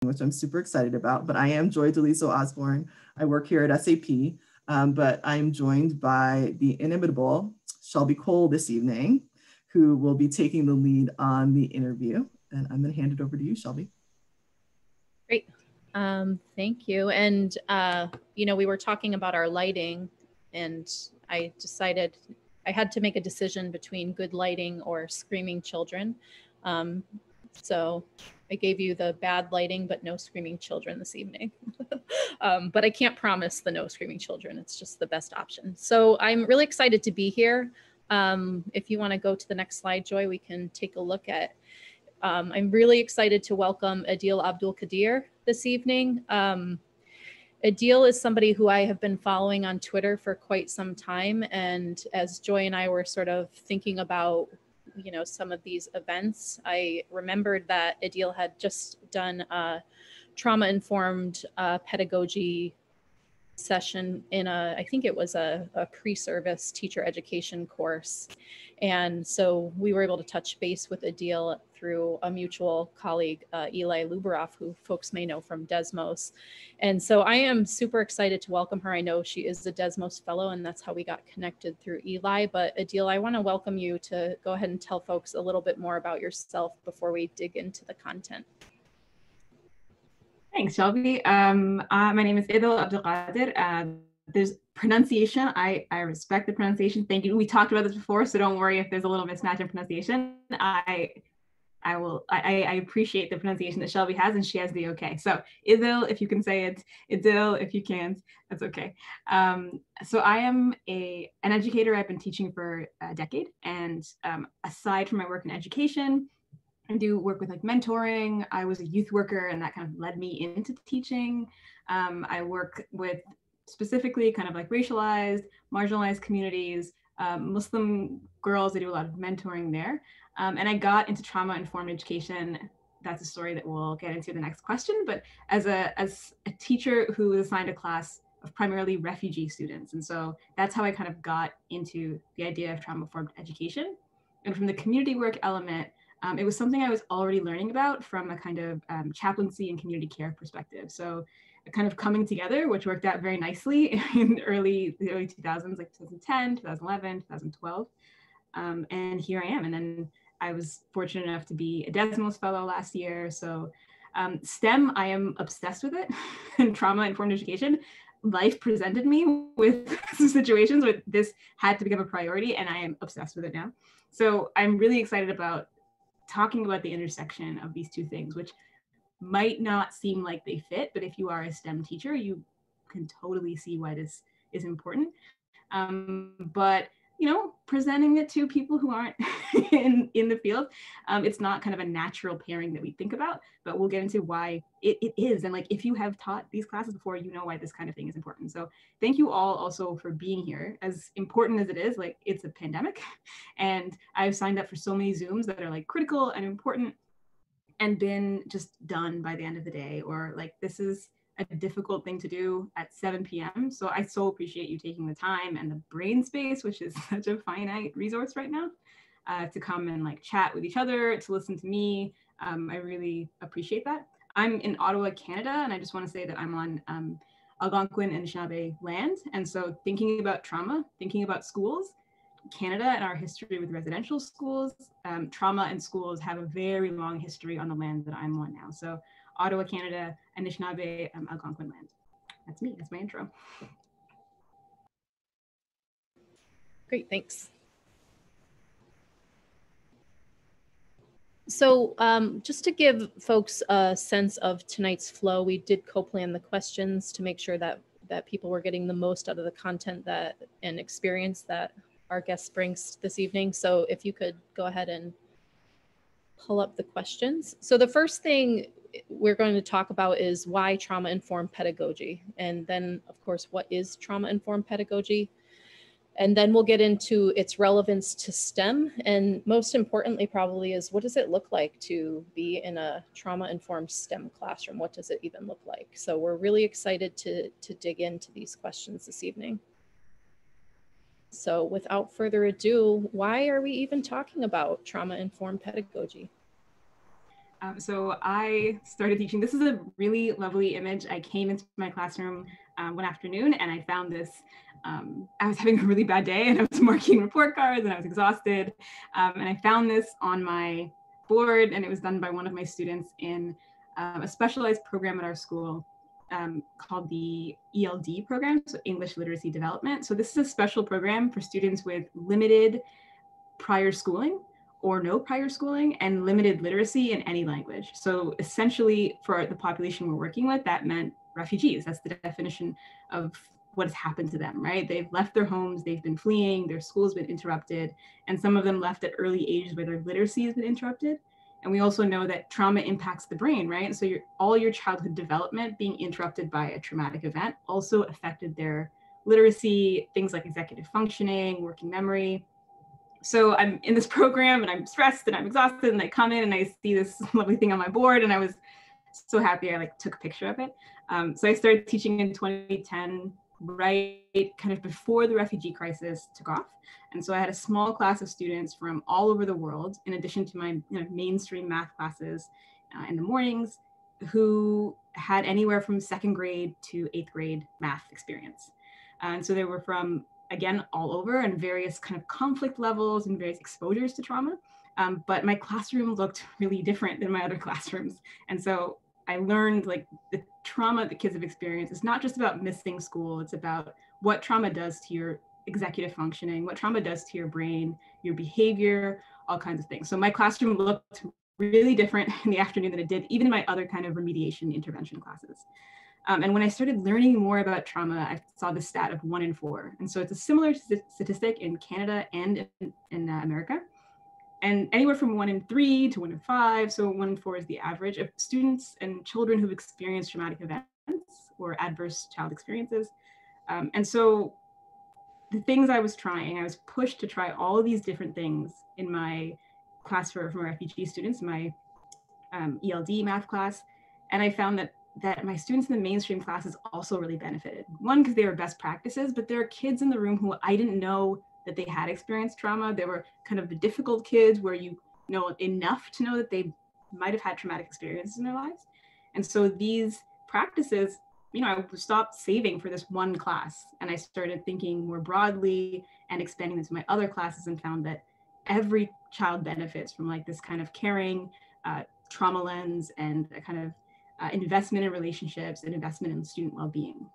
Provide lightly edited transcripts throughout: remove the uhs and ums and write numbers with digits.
which I'm super excited about, but I am Joy DeLiso Osborne. I work here at SAP, but I'm joined by the inimitable Shelby Cole this evening, who will be taking the lead on the interview. And I'm going to hand it over to you, Shelby. Great. Thank you. And, we were talking about our lighting, and I decided I had to make a decision between good lighting or screaming children. So I gave you the bad lighting, but no screaming children this evening. But I can't promise the no screaming children. It's just the best option. So I'm really excited to be here. If you want to go to the next slide, Joy, we can take a look at. I'm really excited to welcome Adil Abdul Qadir this evening. Adil is somebody who I have been following on Twitter for quite some time. And as Joy and I were sort of thinking about, some of these events, I remembered that Adil had just done a trauma-informed pedagogy session in I think it was a pre-service teacher education course. And so we were able to touch base with Adil through a mutual colleague, Eli Lubaroff, who folks may know from Desmos. And so I am super excited to welcome her. I know she is a Desmos fellow, and that's how we got connected through Eli. But Adil, I want to welcome you to go ahead and tell folks a little bit more about yourself before we dig into the content. Thanks, Shelby. My name is Adil Abdul Qadir. There's pronunciation. I respect the pronunciation. Thank you. We talked about this before, so don't worry if there's a little mismatch in pronunciation. I appreciate the pronunciation that Shelby has, and she has the okay. So Idil, if you can say it, Idil, if you can't, that's okay. So I am an educator. I've been teaching for a decade, and aside from my work in education, I do work with like mentoring. I was a youth worker, and that kind of led me into teaching. I work with specifically kind of like racialized, marginalized communities, Muslim girls. I do a lot of mentoring there. And I got into trauma-informed education. That's a story that we'll get into the next question. But as a teacher who was assigned a class of primarily refugee students. And so that's how I kind of got into the idea of trauma-informed education. And from the community work element, it was something I was already learning about from a kind of chaplaincy and community care perspective. So kind of coming together, which worked out very nicely in the early 2000s, like 2010, 2011, 2012. And here I am. And then I was fortunate enough to be a Desmos Fellow last year. So STEM, I am obsessed with it. And trauma-informed education, life presented me with situations where this had to become a priority, and I am obsessed with it now. So I'm really excited about talking about the intersection of these two things, which might not seem like they fit, but if you are a STEM teacher, you can totally see why this is important. But presenting it to people who aren't in the field, it's not kind of a natural pairing that we think about, but we'll get into why it is. And like, if you have taught these classes before, you know why this kind of thing is important. So thank you all also for being here. As important as it is, like, it's a pandemic, and I've signed up for so many Zooms that are like critical and important and been just done by the end of the day, or like, this is a difficult thing to do at 7 p.m. So I so appreciate you taking the time and the brain space, which is such a finite resource right now, to come and like chat with each other, to listen to me. I really appreciate that. I'm in Ottawa, Canada, and I just want to say that I'm on Algonquin and Anishinaabe land. And so thinking about trauma, thinking about schools, Canada and our history with residential schools, trauma and schools have a very long history on the land that I'm on now. So Ottawa, Canada, Anishinaabe, Algonquin land. That's me, that's my intro. Great, thanks. So just to give folks a sense of tonight's flow, we did co-plan the questions to make sure that people were getting the most out of the content and experience that our guest brings this evening. So if you could go ahead and pull up the questions. So the first thing we're going to talk about is why trauma-informed pedagogy. And then, of course, what is trauma-informed pedagogy? And then we'll get into its relevance to STEM. And most importantly, probably, is what does it look like to be in a trauma-informed STEM classroom? What does it even look like? So we're really excited to dig into these questions this evening. So without further ado, why are we even talking about trauma-informed pedagogy? So I started teaching. This is a really lovely image. I came into my classroom one afternoon and I found this. I was having a really bad day and I was marking report cards and I was exhausted. And I found this on my board, and it was done by one of my students in a specialized program at our school called the ELD program, so English Literacy Development. So this is a special program for students with limited prior schooling or no prior schooling and limited literacy in any language. So essentially for the population we're working with, that meant refugees. That's the definition of what has happened to them, right? They've left their homes, they've been fleeing, their school's been interrupted, and some of them left at early ages where their literacy has been interrupted. And we also know that trauma impacts the brain, right? So all your childhood development being interrupted by a traumatic event also affected their literacy, things like executive functioning, working memory. So I'm in this program and I'm stressed and I'm exhausted, and I come in and I see this lovely thing on my board and I was so happy. I took a picture of it. So I started teaching in 2010, right kind of before the refugee crisis took off. And so I had a small class of students from all over the world, in addition to my mainstream math classes in the mornings, who had anywhere from 2nd grade to 8th grade math experience. And so they were from, again, all over, and various kind of conflict levels and various exposures to trauma. But my classroom looked really different than my other classrooms. And so I learned the trauma that kids have experienced is not just about missing school, it's about what trauma does to your executive functioning, what trauma does to your brain, your behavior, all kinds of things. So my classroom looked really different in the afternoon than it did even in my other kind of remediation intervention classes. And when I started learning more about trauma, I saw the stat of 1 in 4. And so it's a similar statistic in Canada and in America. And anywhere from 1 in 3 to 1 in 5, so 1 in 4 is the average of students and children who've experienced traumatic events or adverse child experiences. And so the things I was trying, I was pushed to try all of these different things in my class for refugee students, my ELD math class. And I found that my students in the mainstream classes also really benefited. One, because they were best practices, but there are kids in the room who I didn't know that they had experienced trauma. They were kind of the difficult kids where you know enough to know that they might have had traumatic experiences in their lives. And so these practices, I stopped saving for this one class, and I started thinking more broadly and expanding this to my other classes, and found that every child benefits from this kind of caring trauma lens and a kind of investment in relationships and investment in student well-being.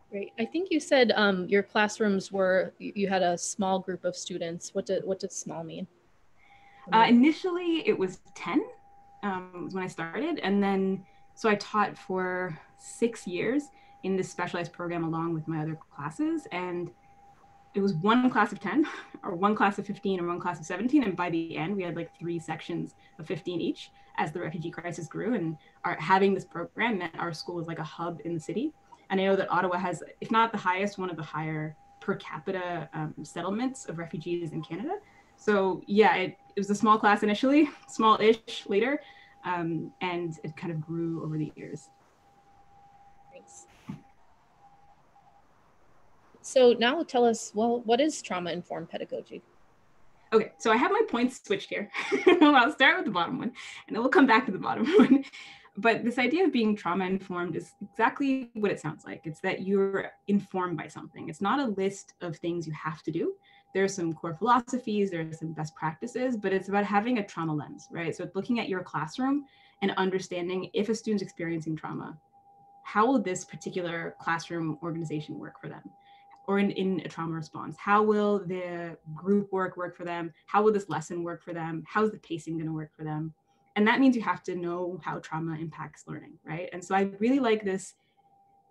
Great. I think you said your classrooms you had a small group of students. What does small mean? Initially, it was 10 when I started. And then, so I taught for 6 years in this specialized program along with my other classes. And it was one class of 10 or one class of 15 or one class of 17. And by the end, we had 3 sections of 15 each as the refugee crisis grew. And having this program meant our school was like a hub in the city. And I know that Ottawa has, if not the highest, one of the higher per capita settlements of refugees in Canada. So yeah, it was a small class initially, small-ish later, and it kind of grew over the years. Thanks. So now tell us, well, what is trauma-informed pedagogy? Okay, so I have my points switched here. I'll start with the bottom one, and then we'll come back to the bottom one. But this idea of being trauma-informed is exactly what it sounds like. It's that you're informed by something. It's not a list of things you have to do. There are some core philosophies, there are some best practices, but it's about having a trauma lens, right? So it's looking at your classroom and understanding if a student's experiencing trauma, how will this particular classroom organization work for them? Or in a trauma response, how will the group work for them? How will this lesson work for them? How's the pacing gonna work for them? And that means you have to know how trauma impacts learning, right? And so I really like this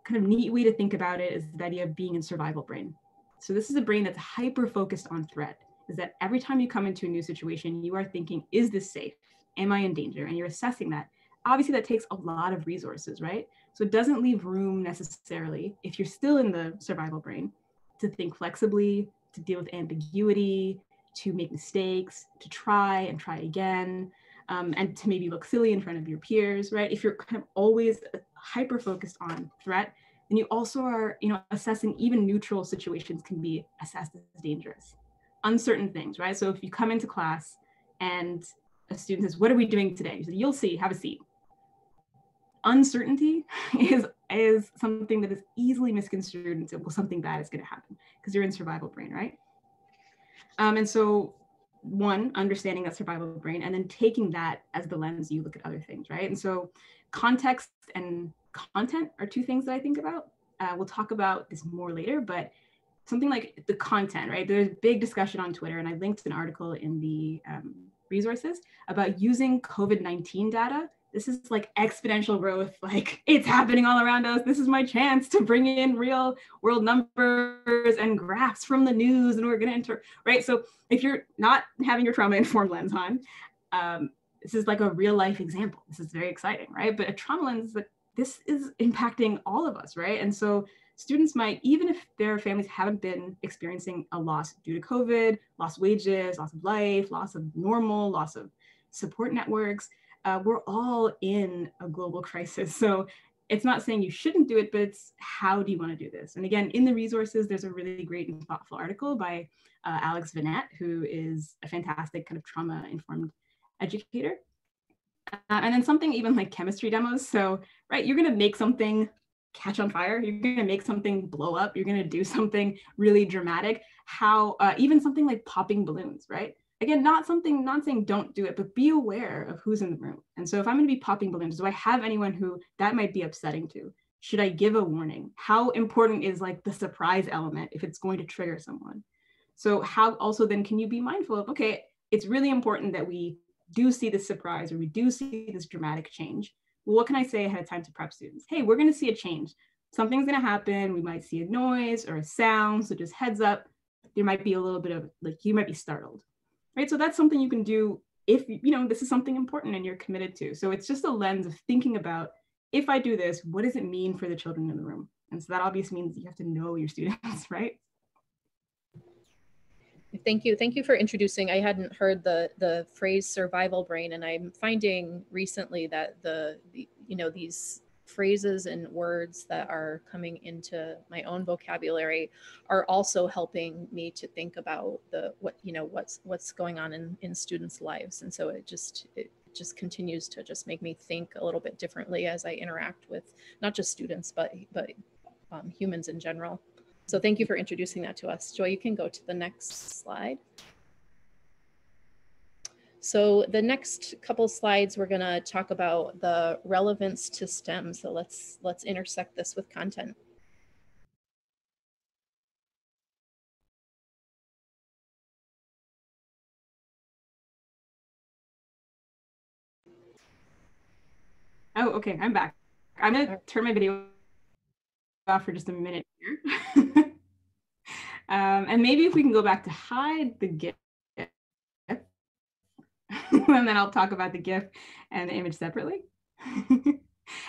kind of neat way to think about it is the idea of being in survival brain. So this is a brain that's hyper-focused on threat, is that every time you come into a new situation, you are thinking, is this safe? Am I in danger? And you're assessing that. Obviously that takes a lot of resources, right? So it doesn't leave room necessarily, if you're still in the survival brain, to think flexibly, to deal with ambiguity, to make mistakes, to try and try again, and to maybe look silly in front of your peers, right? If you're kind of always hyper-focused on threat, then you also are, assessing even neutral situations can be assessed as dangerous. Uncertain things, right? So if you come into class and a student says, what are we doing today? You said, you'll see, have a seat. Uncertainty is something that is easily misconstrued into, well, something bad is going to happen because you're in survival brain, right? And so one, understanding that survival brain, and then taking that as the lens you look at other things, right? And so context and content are two things that I think about. We'll talk about this more later, but something like the content, right? There's big discussion on Twitter, and I linked an article in the resources about using COVID-19 data. This is like exponential growth, like it's happening all around us. This is my chance to bring in real world numbers and graphs from the news, and we're gonna enter, right? So if you're not having your trauma-informed lens on, this is like a real life example. This is very exciting, right? But a trauma lens, like this is impacting all of us, right? And so students might, even if their families haven't been experiencing a loss due to COVID, lost wages, loss of life, loss of normal, loss of support networks, we're all in a global crisis. So it's not saying you shouldn't do it, but it's how do you want to do this? And again, in the resources, there's a really great and thoughtful article by Alex Vanette, who is a fantastic kind of trauma-informed educator. And then something even like chemistry demos. So, right, you're going to make something catch on fire. You're going to make something blow up. You're going to do something really dramatic. How even something like popping balloons, right? Again, not saying don't do it, but be aware of who's in the room. And so if I'm going to be popping balloons, do I have anyone who that might be upsetting to? Should I give a warning? How important is like the surprise element if it's going to trigger someone? So how also then can you be mindful of, okay, it's really important that we do see this surprise or we do see this dramatic change. Well, what can I say ahead of time to prep students? Hey, we're going to see a change. Something's going to happen. We might see a noise or a sound. So just heads up, there might be a little bit of like, you might be startled. Right, so that's something you can do if you know this is something important and you're committed to. So it's just a lens of thinking about, if I do this, what does it mean for the children in the room? And so that obviously means you have to know your students, right? Thank you for introducing. I hadn't heard the phrase survival brain, and I'm finding recently that the you know, these phrases and words that are coming into my own vocabulary are also helping me to think about what's going on in students' lives. And so it just continues to just make me think a little bit differently as I interact with not just students, but humans in general. So thank you for introducing that to us. Joy, you can go to the next slide. So the next couple slides, we're going to talk about the relevance to STEM. So let's intersect this with content. Oh, okay, I'm back. I'm going to turn my video off for just a minute here. And maybe if we can go back to hide the GIF. And then I'll talk about the GIF and the image separately.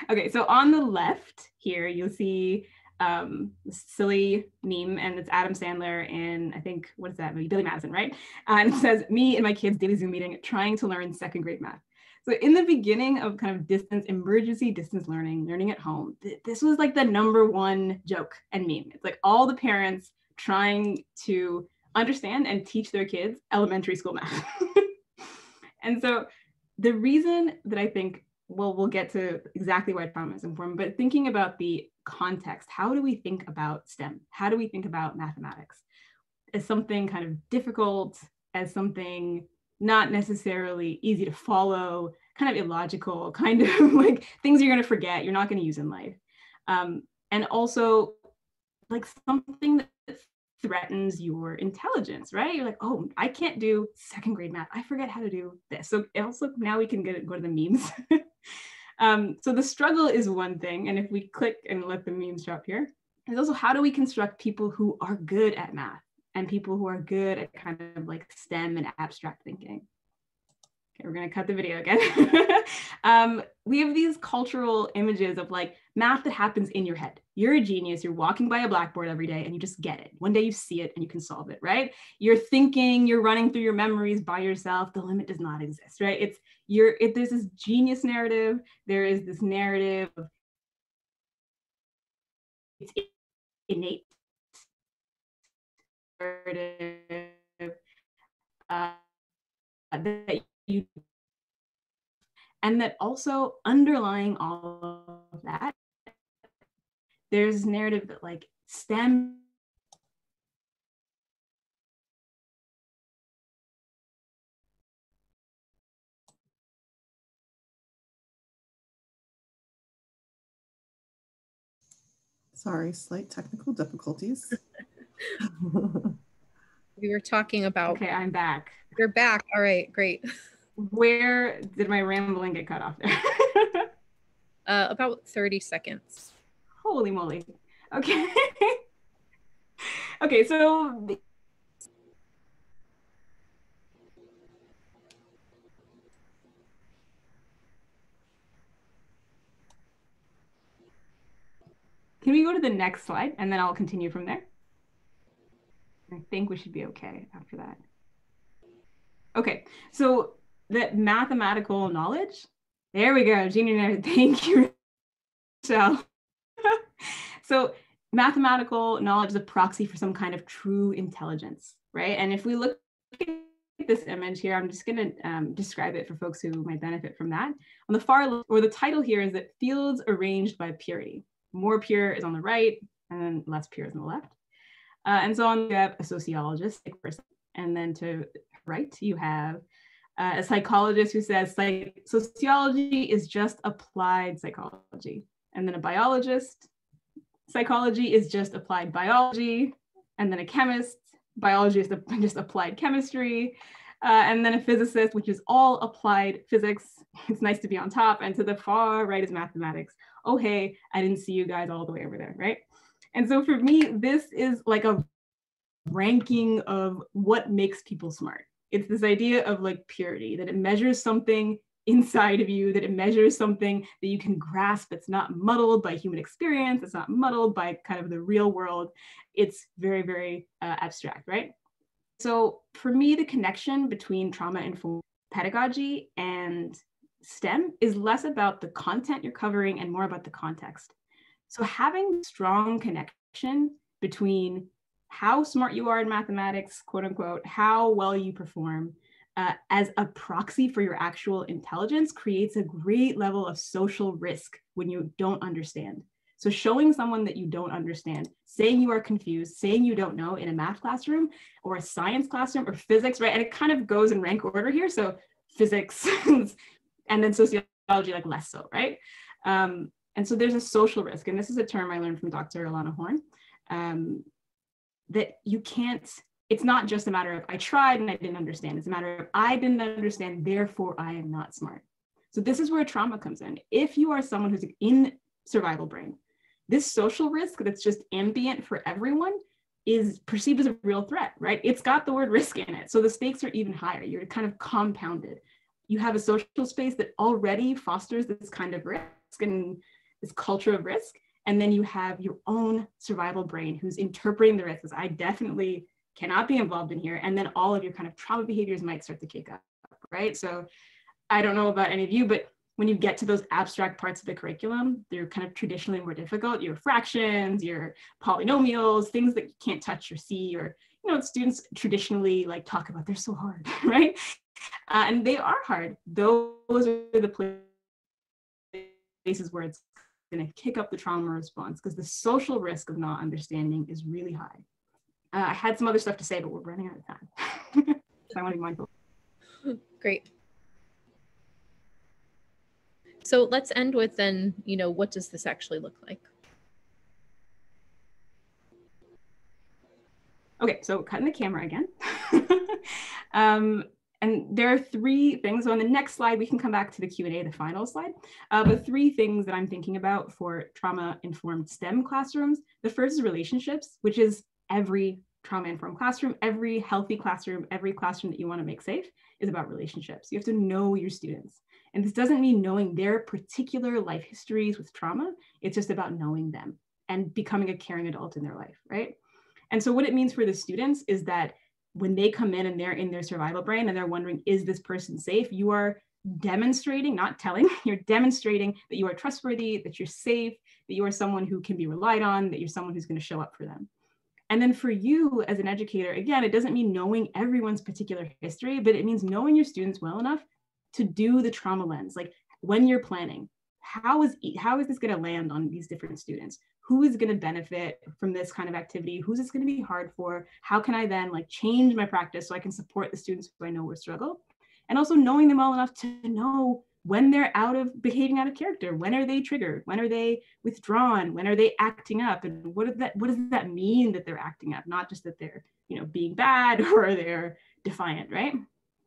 Okay, so on the left here, you'll see this silly meme, and it's Adam Sandler and I think, what is that movie? Billy Madison, right? And it says, me and my kids' daily Zoom meeting trying to learn second grade math. So in the beginning of kind of emergency distance learning at home, this was like the #1 joke and meme. It's like all the parents trying to understand and teach their kids elementary school math. And so the reason that I think, well, we'll get to exactly why trauma is important, but thinking about the context, how do we think about STEM? How do we think about mathematics? As something kind of difficult, as something not necessarily easy to follow, kind of illogical, kind of like things you're going to forget, you're not going to use in life. And also like something that threatens your intelligence, right? You're like, oh, I can't do second grade math. I forget how to do this. So also now we can go to the memes. So the struggle is one thing. And if we click and let the memes show up here, there's also how do we construct people who are good at math and people who are good at kind of like STEM and abstract thinking. Okay, we're going to cut the video again. We have these cultural images of like math that happens in your head. You're a genius. You're walking by a blackboard every day and you just get it. One day you see it and you can solve it, right? You're thinking, you're running through your memories by yourself. The limit does not exist, right? There's this genius narrative. There is this narrative of it's innate narrative that you And that also underlying all of that, there's narrative that like STEM Sorry, slight technical difficulties. We were talking about. Okay, I'm back. You're back. All right, great. Where did my rambling get cut off there? About 30 seconds. Holy moly. Okay. Okay, so can we go to the next slide and then I'll continue from there? I think we should be okay after that. Okay, so the mathematical knowledge. There we go, junior nerd. Thank you, Michelle. So mathematical knowledge is a proxy for some kind of true intelligence, right? And if we look at this image here, I'm just going to describe it for folks who might benefit from that. On the far left, or the title here is that fields arranged by purity. More pure is on the right, and then less pure is on the left. And so on, you have a sociologist, and then to right, you have a psychologist who says sociology is just applied psychology. And then a biologist, psychology is just applied biology. And then a chemist, biology is just applied chemistry. And then a physicist, which is all applied physics. It's nice to be on top. And to the far right is mathematics. Oh, hey, I didn't see you guys all the way over there, right? And so for me, this is like a ranking of what makes people smart. It's this idea of like purity, that it measures something inside of you, that it measures something that you can grasp. It's not muddled by human experience. It's not muddled by kind of the real world. It's very, very abstract, right? So for me, the connection between trauma-informed pedagogy and STEM is less about the content you're covering and more about the context. So having strong connection between how smart you are in mathematics, quote unquote, how well you perform as a proxy for your actual intelligence creates a great level of social risk when you don't understand. So showing someone that you don't understand, saying you are confused, saying you don't know in a math classroom or a science classroom or physics, right? And it kind of goes in rank order here. So physics and then sociology, like less so, right? And so there's a social risk. And this is a term I learned from Dr. Alana Horn, that you can't, it's not just a matter of I tried and I didn't understand. It's a matter of I didn't understand, therefore I am not smart. So this is where trauma comes in. If you are someone who's in survival brain, this social risk that's just ambient for everyone is perceived as a real threat, right? It's got the word risk in it. So the stakes are even higher. You're kind of compounded. You have a social space that already fosters this kind of risk and this culture of risk. And then you have your own survival brain who's interpreting the risks. I definitely cannot be involved in here. And then all of your kind of trauma behaviors might start to kick up, right? So I don't know about any of you, but when you get to those abstract parts of the curriculum, they're kind of traditionally more difficult. Your fractions, your polynomials, things that you can't touch or see, or, you know, students traditionally like talk about, they're so hard, right? And they are hard. Those are the places where it's going to kick up the trauma response because the social risk of not understanding is really high. I had some other stuff to say, but we're running out of time. So I want to be mindful. Great. So let's end with then, you know, what does this actually look like? Okay, so cutting the camera again. And there are three things. So on the next slide, we can come back to the Q&A, the final slide. But three things that I'm thinking about for trauma-informed STEM classrooms. The first is relationships, which is every trauma-informed classroom, every healthy classroom, every classroom that you want to make safe is about relationships. You have to know your students. And this doesn't mean knowing their particular life histories with trauma. It's just about knowing them and becoming a caring adult in their life, right? And so what it means for the students is that when they come in and they're in their survival brain and they're wondering, is this person safe? You are demonstrating, not telling, you're demonstrating that you are trustworthy, that you're safe, that you are someone who can be relied on, that you're someone who's going to show up for them. And then for you as an educator, again, it doesn't mean knowing everyone's particular history, but it means knowing your students well enough to do the trauma lens. Like, when you're planning, how is this going to land on these different students? Who is going to benefit from this kind of activity? Who's this going to be hard for? How can I then like change my practice so I can support the students who I know will struggle? And also knowing them well enough to know when they're behaving out of character. When are they triggered? When are they withdrawn? When are they acting up? And what does that mean that they're acting up? Not just that they're, being bad or they're defiant, right?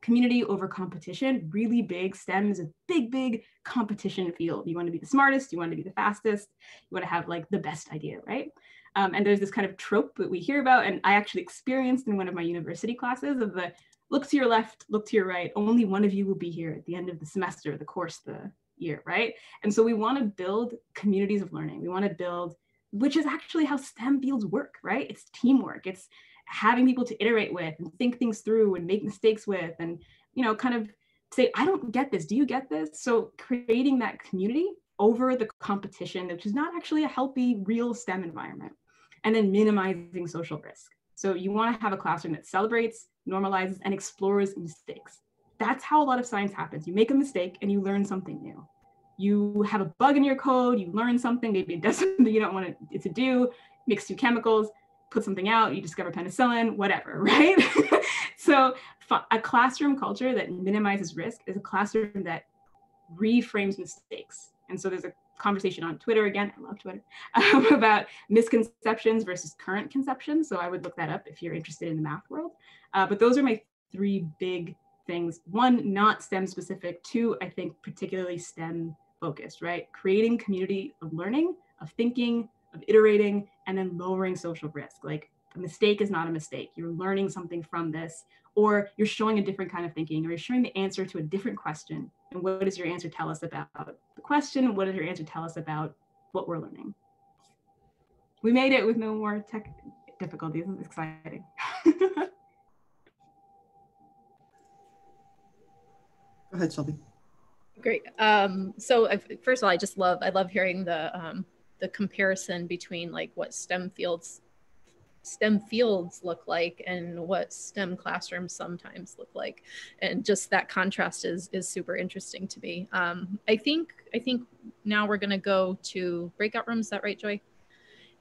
Community over competition, really big. STEM is a big competition field. You want to be the smartest, you want to be the fastest, you want to have like the best idea, right? And there's this kind of trope that we hear about, and I actually experienced in one of my university classes of the look to your left, look to your right, only one of you will be here at the end of the semester, the course, the year, right? And so we want to build communities of learning. We want to build, which is actually how STEM fields work, right? It's teamwork. It's having people to iterate with and think things through and make mistakes with, and kind of say, I don't get this, do you get this? So creating that community over the competition, which is not actually a healthy, real STEM environment. And then minimizing social risk. So you want to have a classroom that celebrates, normalizes, and explores mistakes. That's how a lot of science happens. You make a mistake and you learn something new. You have a bug in your code, you learn something, maybe it does something you don't want it to do, mix two chemicals, put something out, you discover penicillin, whatever, right? So a classroom culture that minimizes risk is a classroom that reframes mistakes. And so there's a conversation on Twitter, again, I love Twitter, about misconceptions versus current conceptions. So I would look that up if you're interested in the math world. But those are my three big things. One, not STEM specific. Two, I think particularly STEM focused, right? Creating community of learning, of thinking, of iterating, and then lowering social risk. Like a mistake is not a mistake. You're learning something from this, or you're showing a different kind of thinking, or you're showing the answer to a different question. And what does your answer tell us about the question? What does your answer tell us about what we're learning? We made it with no more tech difficulties. It's exciting. Go ahead, Shelby. Great. So first of all, I love hearing the comparison between like what STEM fields look like and what STEM classrooms sometimes look like, and just that contrast is super interesting to me. I think now we're going to go to breakout rooms. Is that right, Joy?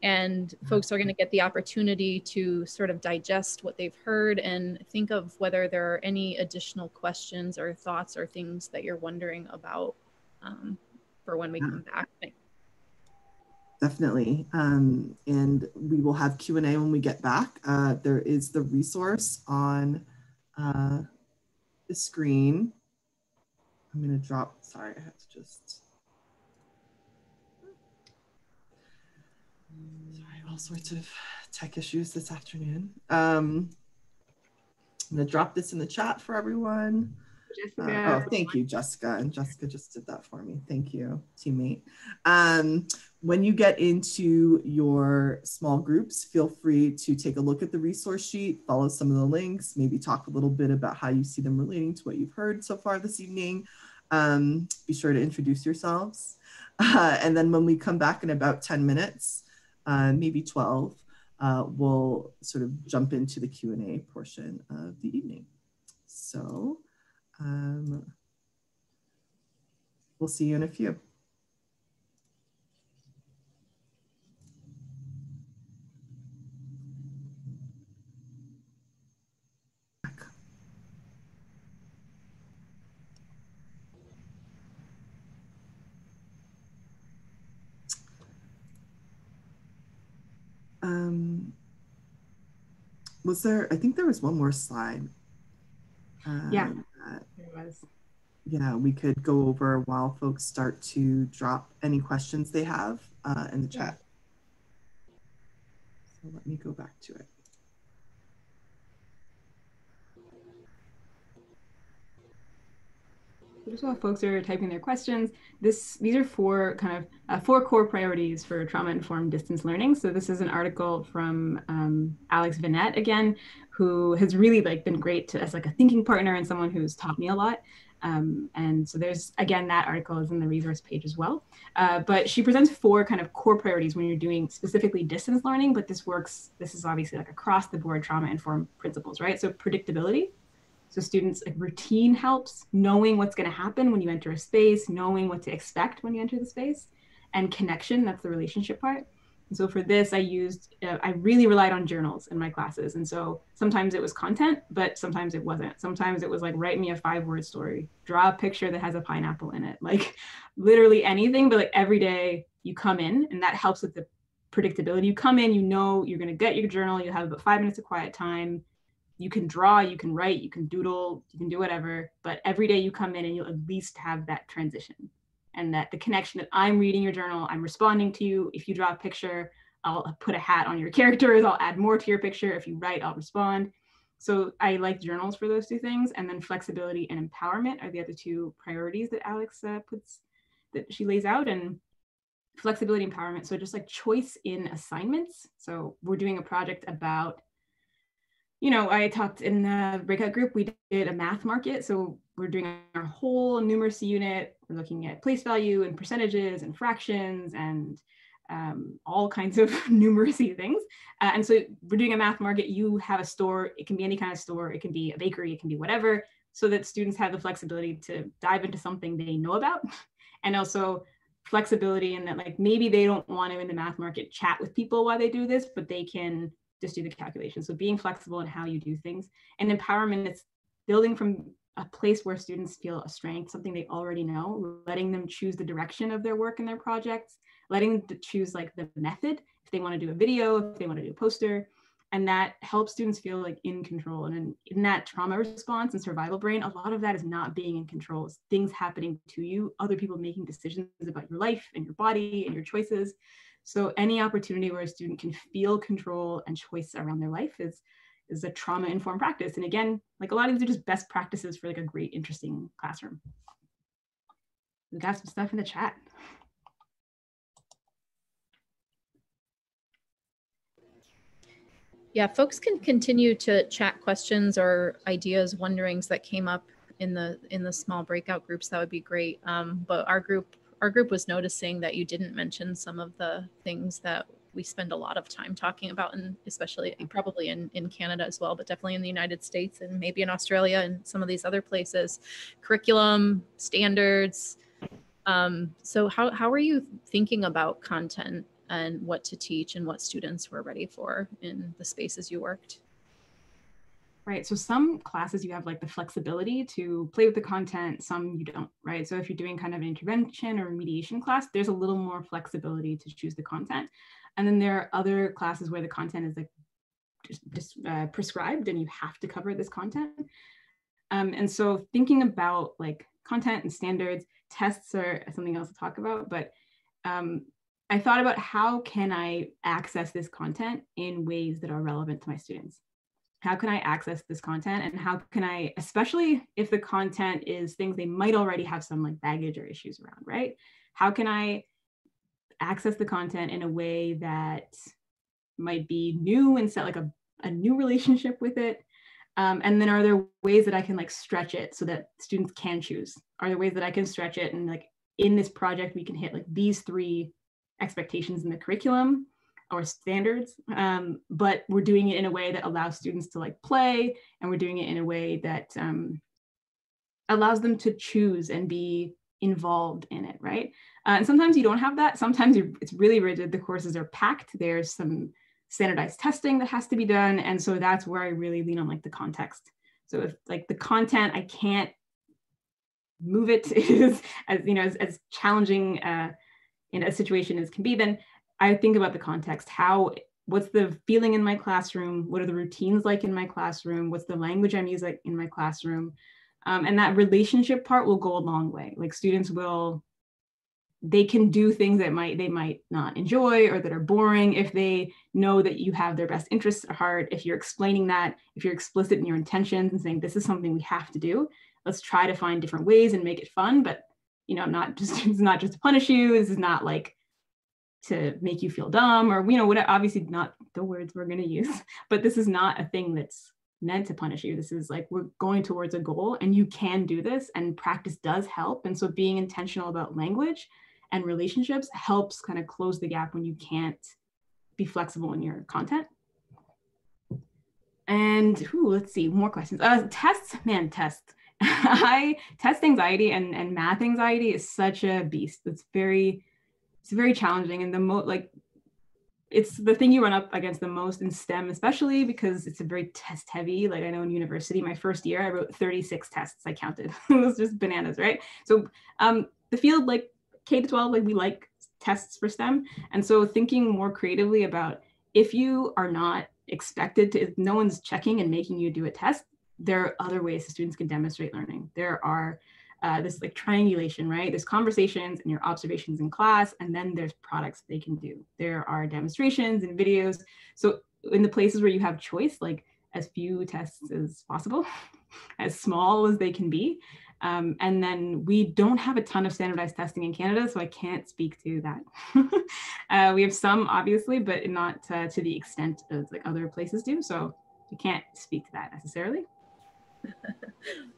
And folks are going to get the opportunity to sort of digest what they've heard and think of whether there are any additional questions or thoughts or things that you're wondering about for when we come back. Definitely. And we will have Q&A when we get back. There is the resource on the screen. I'm going to drop, sorry, I have to just, sorry, all sorts of tech issues this afternoon. I'm going to drop this in the chat for everyone. Oh, thank you, Jessica. And Jessica just did that for me. Thank you, teammate. When you get into your small groups, feel free to take a look at the resource sheet, follow some of the links, maybe talk a little bit about how you see them relating to what you've heard so far this evening. Be sure to introduce yourselves. And then when we come back in about 10 minutes, maybe 12, we'll sort of jump into the Q&A portion of the evening. So we'll see you in a few. Was there, I think there was one more slide. Yeah, there was. Yeah, we could go over while folks start to drop any questions they have in the chat. So let me go back to it. Just while folks are typing their questions, these are four core priorities for trauma-informed distance learning. So this is an article from Alex Vinette again, who has really been great as a thinking partner and someone who's taught me a lot. And so there's, again, that article is in the resource page as well. But she presents four core priorities when you're doing specifically distance learning, but this is obviously across the board trauma-informed principles, right? So predictability, So students, like, routine helps, knowing what's going to happen when you enter a space, knowing what to expect when you enter the space, and connection, that's the relationship part. And so for this, I really relied on journals in my classes. And so sometimes it was content, but sometimes it wasn't. Sometimes it was like, write me a 5-word story, draw a picture that has a pineapple in it, like literally anything. But like every day you come in, and that helps with the predictability. You come in, you know, you're going to get your journal, you have about 5 minutes of quiet time. You can draw, you can write, you can doodle, you can do whatever, but every day you come in and you'll at least have that transition, and that the connection that I'm reading your journal, I'm responding to you. If you draw a picture, I'll put a hat on your characters, I'll add more to your picture. If you write, I'll respond. So I like journals for those two things. And then flexibility and empowerment are the other two priorities that Alex that she lays out. And flexibility, empowerment, so just like choice in assignments. So we're doing a project about, I talked in the breakout group, we did a math market. So we're doing our whole numeracy unit. We're looking at place value and percentages and fractions and all kinds of numeracy things. And so we're doing a math market. You have a store. It can be any kind of store. It can be a bakery. It can be whatever, so that students have the flexibility to dive into something they know about. And also flexibility in that, like, maybe they don't want to in the math market chat with people while they do this, but they can just do the calculation. So being flexible in how you do things. And empowerment, it's building from a place where students feel a strength, something they already know, letting them choose the direction of their work and their projects, letting them choose like the method, if they want to do a video, if they want to do a poster. And that helps students feel like in control. And in that trauma response and survival brain, a lot of that is not being in control. It's things happening to you, other people making decisions about your life and your body and your choices. So any opportunity where a student can feel control and choice around their life is a trauma-informed practice. And again, like, a lot of these are just best practices for like a great, interesting classroom. We got some stuff in the chat. Yeah, folks can continue to chat questions or ideas, wonderings that came up in the small breakout groups. That would be great. But our group was noticing that you didn't mention some of the things that we spend a lot of time talking about, and especially probably in Canada as well, but definitely in the United States and maybe in Australia and some of these other places. Curriculum, standards. So how are you thinking about content and what to teach and what students were ready for in the spaces you worked? Right. So some classes you have like the flexibility to play with the content, some you don't, right? So if you're doing kind of an intervention or remediation class, there's a little more flexibility to choose the content. And then there are other classes where the content is like just prescribed and you have to cover this content. And so thinking about like content and standards, tests are something else to talk about, but I thought about how can I access this content in ways that are relevant to my students? How can I access this content, and how can I, especially if the content is things they might already have some like baggage or issues around, right? How can I access the content in a way that might be new and set like a new relationship with it? And then are there ways that I can like stretch it so that students can choose? Are there ways that I can stretch it and like in this project we can hit like these 3 expectations in the curriculum or standards, but we're doing it in a way that allows students to like play, and we're doing it in a way that allows them to choose and be involved in it, right? And sometimes you don't have that. Sometimes it's really rigid. The courses are packed. There's some standardized testing that has to be done. And so that's where I really lean on like the context. So if like the content, I can't move it is as challenging in a situation as can be, then I think about the context. What's the feeling in my classroom? What are the routines like in my classroom? What's the language I'm using in my classroom? And that relationship part will go a long way. Like students they can do things that they might not enjoy or that are boring if they know that you have their best interests at heart. If you're explaining that, if you're explicit in your intentions and saying, this is something we have to do, let's try to find different ways and make it fun, but it's not just to punish you. This is not like to make you feel dumb or, obviously not the words we're going to use, but this is not a thing that's meant to punish you. This is like, we're going towards a goal and you can do this, and practice does help. And so being intentional about language and relationships helps kind of close the gap when you can't be flexible in your content. And let's see, more questions. Tests, man, tests. Test anxiety and math anxiety is such a beast. It's very challenging, and it's the thing you run up against the most in STEM, especially because it's a very test heavy. Like I know in university, my first year, I wrote 36 tests. I counted. It was just bananas, right? So the field, like K-12, like we like tests for STEM. And so thinking more creatively about if you are not expected to, if no one's checking and making you do a test, there are other ways the students can demonstrate learning. There are this like triangulation, right? There's conversations and your observations in class, and then there's products they can do. There are demonstrations and videos. So in the places where you have choice, like as few tests as possible, as small as they can be. And then we don't have a ton of standardized testing in Canada, so I can't speak to that. We have some, obviously, but not to the extent as like other places do. So I can't speak to that necessarily.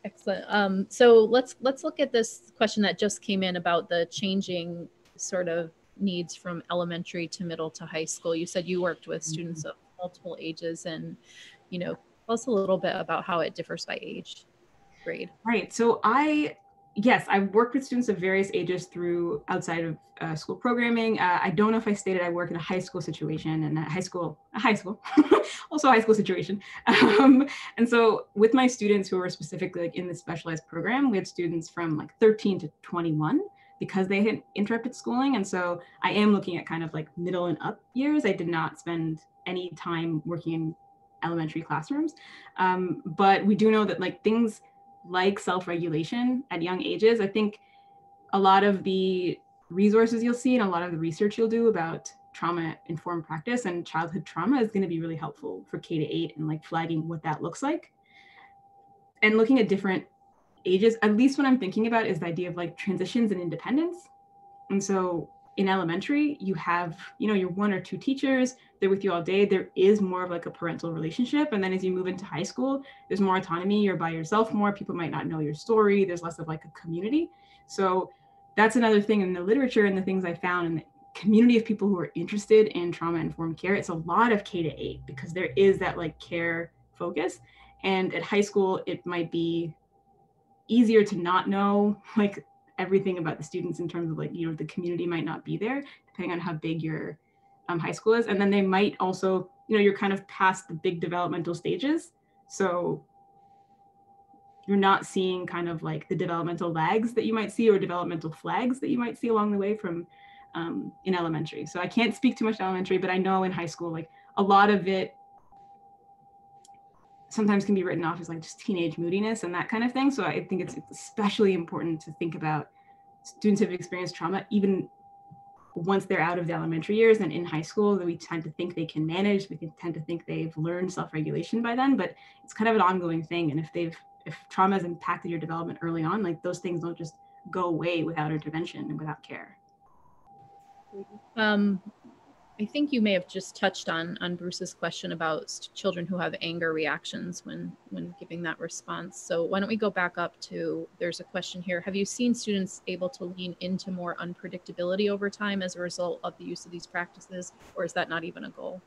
Excellent. So let's look at this question that just came in about the changing sort of needs from elementary to middle to high school. You said you worked with students of multiple ages, and tell us a little bit about how it differs by age grade. Right. So I've worked with students of various ages through outside of school programming. I don't know if I stated I work in a high school situation and a high school, also a high school situation. And so with my students who were specifically like in the specialized program, we had students from like 13 to 21 because they had interrupted schooling. And so I am looking at kind of like middle and up years. I did not spend any time working in elementary classrooms. But we do know that like things like self-regulation at young ages, I think a lot of the resources you'll see and a lot of the research you'll do about trauma-informed practice and childhood trauma is going to be really helpful for K-8 and like flagging what that looks like. And looking at different ages, at least what I'm thinking about is the idea of like transitions and independence. And so in elementary, you have, your one or two teachers, they're with you all day. There is more of like a parental relationship. And then as you move into high school, there's more autonomy. You're by yourself more. People might not know your story. There's less of like a community. So that's another thing in the literature and the things I found in the community of people who are interested in trauma-informed care. It's a lot of K-8 because there is that like care focus. And at high school, it might be easier to not know like everything about the students in terms of like, the community might not be there depending on how big your high school is. And then they might also, you're kind of past the big developmental stages. So you're not seeing kind of like the developmental lags that you might see or developmental flags that you might see along the way from in elementary. So I can't speak too much to elementary, but I know in high school, like a lot of it sometimes can be written off as like just teenage moodiness and that kind of thing. So I think it's especially important to think about students who have experienced trauma, even once they're out of the elementary years and in high school, that we tend to think they can manage, we can tend to think they've learned self-regulation by then, but it's kind of an ongoing thing. And if trauma has impacted your development early on, like those things don't just go away without intervention and without care. I think you may have just touched on Bruce's question about children who have anger reactions when giving that response. So why don't we go back up to, there's a question here. Have you seen students able to lean into more unpredictability over time as a result of the use of these practices, or is that not even a goal?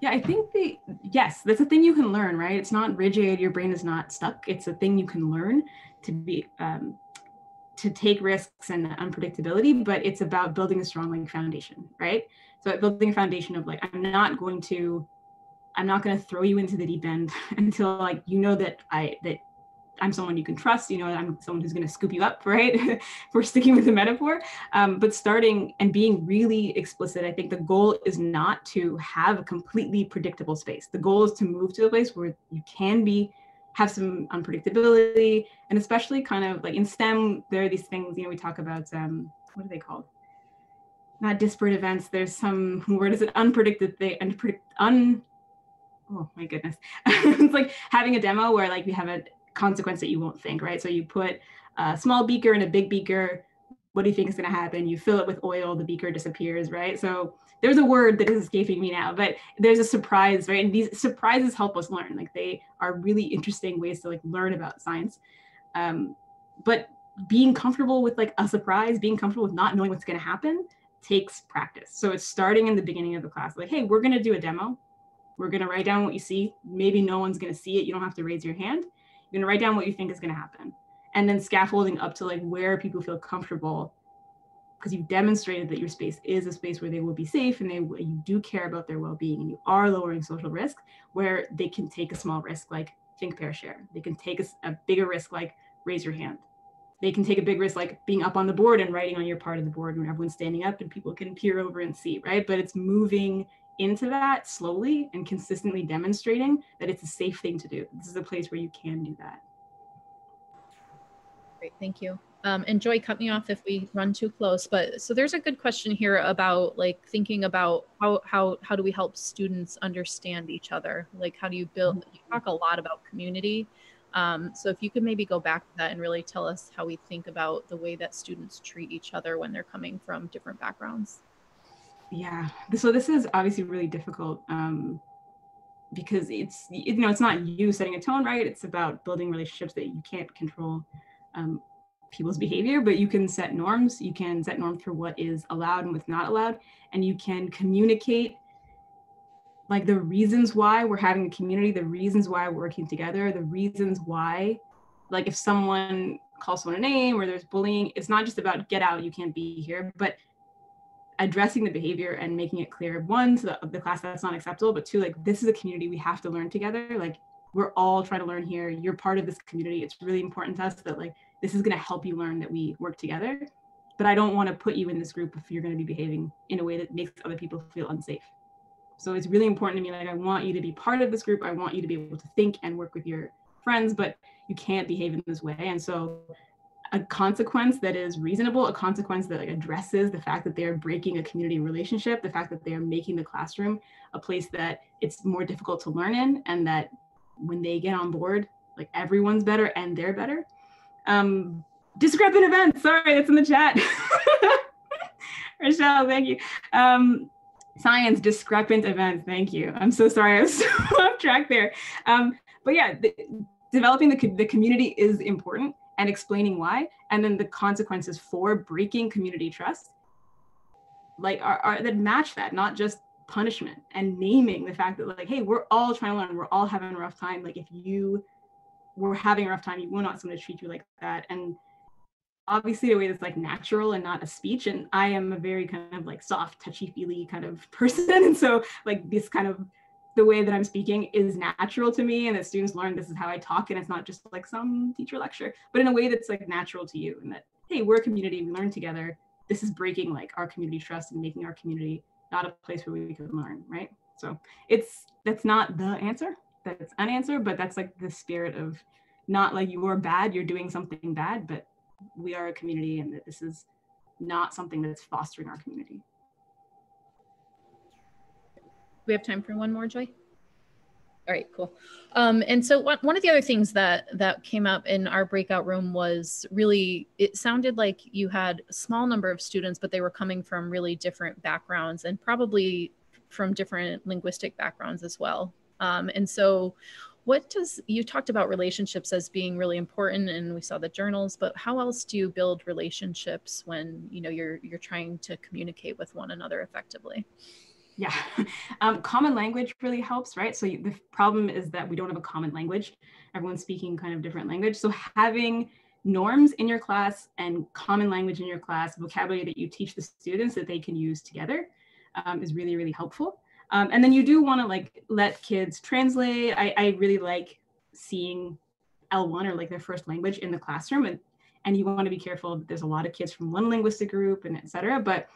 Yeah, I think yes, that's a thing you can learn, right? It's not rigid, your brain is not stuck. It's a thing you can learn to be, to take risks and unpredictability, but it's about building a strong like foundation, right? So building a foundation of like, I'm not going to throw you into the deep end until like, that I'm someone you can trust, I'm someone who's going to scoop you up, right? If we're sticking with the metaphor, but starting and being really explicit. I think the goal is not to have a completely predictable space. The goal is to move to a place where you can have some unpredictability, and especially kind of like in STEM, there are these things, we talk about, what are they called? Not disparate events. There's some word, is it unpredicted thing, oh my goodness. It's like having a demo where like we have a consequence that you won't think, right? So you put a small beaker in a big beaker. What do you think is going to happen? You fill it with oil, the beaker disappears, right? So there's a word that is escaping me now, but there's a surprise, right? And these surprises help us learn. Like they are really interesting ways to like learn about science. But being comfortable with like a surprise, being comfortable with not knowing what's going to happen takes practice. So it's starting in the beginning of the class, like, hey, we're going to do a demo. we're going to write down what you see. Maybe no one's going to see it. You don't have to raise your hand. You're going to write down what you think is going to happen. And then scaffolding up to like where people feel comfortable, because you've demonstrated that your space is a space where they will be safe and you do care about their well-being and you are lowering social risk, where they can take a small risk like think, pair, share. They can take a bigger risk like raise your hand. They can take a big risk like being up on the board and writing on your part of the board when everyone's standing up and people can peer over and see, right? But it's moving into that slowly and consistently demonstrating that it's a safe thing to do. This is a place where you can do that. Great, thank you. And Joy, cut me off if we run too close, but so there's a good question here about like thinking about how do we help students understand each other? Like how do you build, you talk a lot about community. So if you could maybe go back to that and really tell us how we think about the way that students treat each other when they're coming from different backgrounds. Yeah, so this is obviously really difficult because it's, you know, it's not you setting a tone, right? It's about building relationships that you can't control people's behavior, but you can set norms. You can set norms for what is allowed and what's not allowed, and you can communicate like the reasons why we're having a community, the reasons why we're working together, the reasons why, like if someone calls someone a name or there's bullying, it's not just about get out, you can't be here, but addressing the behavior and making it clear, one, to the class that's not acceptable, but two, like this is a community we have to learn together. Like we're all trying to learn here. You're part of this community. It's really important to us that like this is going to help you learn that we work together. But I don't want to put you in this group if you're going to be behaving in a way that makes other people feel unsafe. So it's really important to me, like I want you to be part of this group. I want you to be able to think and work with your friends, but you can't behave in this way. And so a consequence that is reasonable, a consequence that like addresses the fact that they're breaking a community relationship, the fact that they're making the classroom a place that it's more difficult to learn in, and that when they get on board, like everyone's better and they're better. Discrepant events, sorry, it's in the chat. Rochelle, thank you. Science, discrepant events, thank you. I'm so sorry, I was so off track there. But yeah, developing the community is important and explaining why, and then the consequences for breaking community trust, like are that match that, not just punishment, and naming the fact that like, hey, we're all trying to learn, we're all having a rough time. Like if you were having a rough time, you will not someone to treat you like that. And obviously a way that's like natural and not a speech. And I am a very kind of like soft, touchy-feely kind of person. And so like this kind of, the way that I'm speaking is natural to me, and that students learn this is how I talk, and it's not just like some teacher lecture, but in a way that's like natural to you, and that, hey, we're a community, we learn together. This is breaking like our community trust and making our community not a place where we can learn, right? So that's not the answer, that's an answer, but that's like the spirit of not like you're bad, you're doing something bad, but we are a community, and that this is not something that's fostering our community. We have time for one more, Joy? All right, cool. And so one of the other things that came up in our breakout room was really, it sounded like you had a small number of students, but they were coming from really different backgrounds and probably from different linguistic backgrounds as well. And so you talked about relationships as being really important, and we saw the journals, but how else do you build relationships when, you know, you're trying to communicate with one another effectively? Yeah, common language really helps, right? So the problem is that we don't have a common language. Everyone's speaking kind of different language. So having norms in your class and common language in your class, vocabulary that you teach the students that they can use together is really, really helpful. And then you do want to like let kids translate. I really like seeing L1 or like their first language in the classroom, and you want to be careful that there's a lot of kids from one linguistic group and et cetera. But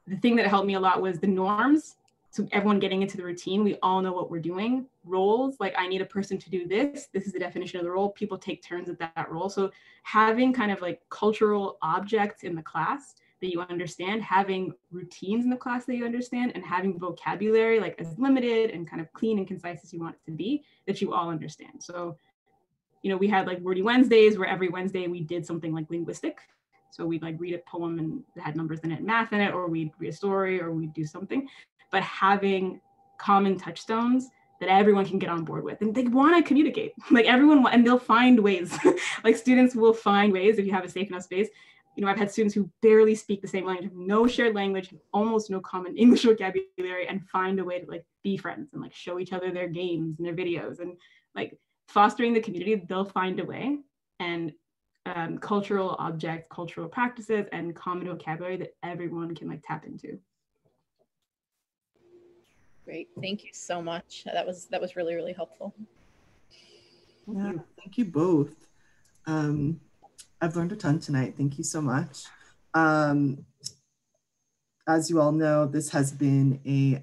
the thing that helped me a lot was the norms. So everyone getting into the routine, we all know what we're doing. Roles, like I need a person to do this. This is the definition of the role. People take turns at that role. So having kind of like cultural objects in the class that you understand, having routines in the class that you understand, and having vocabulary like as limited and kind of clean and concise as you want it to be, that you all understand. So, you know, we had like Wordy Wednesdays where every Wednesday we did something like linguistic. So we'd like read a poem and it had numbers in it, math in it, or we'd read a story, or we'd do something. But having common touchstones that everyone can get on board with, and they want to communicate, like everyone, and they'll find ways. Like students will find ways if you have a safe enough space. I've had students who barely speak the same language, have no shared language, almost no common English vocabulary, and find a way to like be friends and like show each other their games and their videos, and like fostering the community. They'll find a way, and cultural objects, cultural practices, and common vocabulary that everyone can like tap into. Great, thank you so much. That was really, really helpful. Thank you both. I've learned a ton tonight. Thank you so much. As you all know, this has been a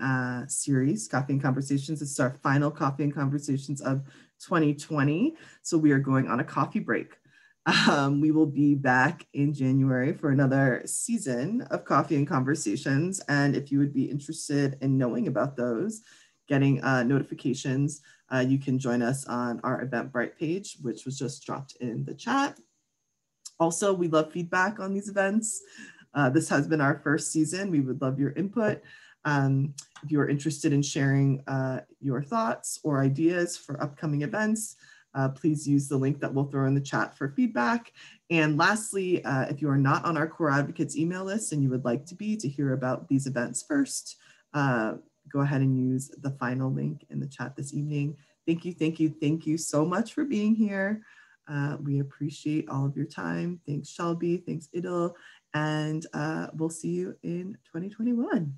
series, Coffee and Conversations. This is our final Coffee and Conversations of 2020. So we are going on a coffee break. We will be back in January for another season of Coffee and Conversations. And if you would be interested in knowing about those, getting notifications, you can join us on our Eventbrite page, which was just dropped in the chat. Also, we love feedback on these events. This has been our first season. We would love your input. If you are interested in sharing your thoughts or ideas for upcoming events, please use the link that we'll throw in the chat for feedback. And lastly, if you are not on our Core Advocates email list and you would like to be to hear about these events first, go ahead and use the final link in the chat this evening. Thank you, thank you, thank you so much for being here. We appreciate all of your time. Thanks, Shelby. Thanks, Idil. And we'll see you in 2021.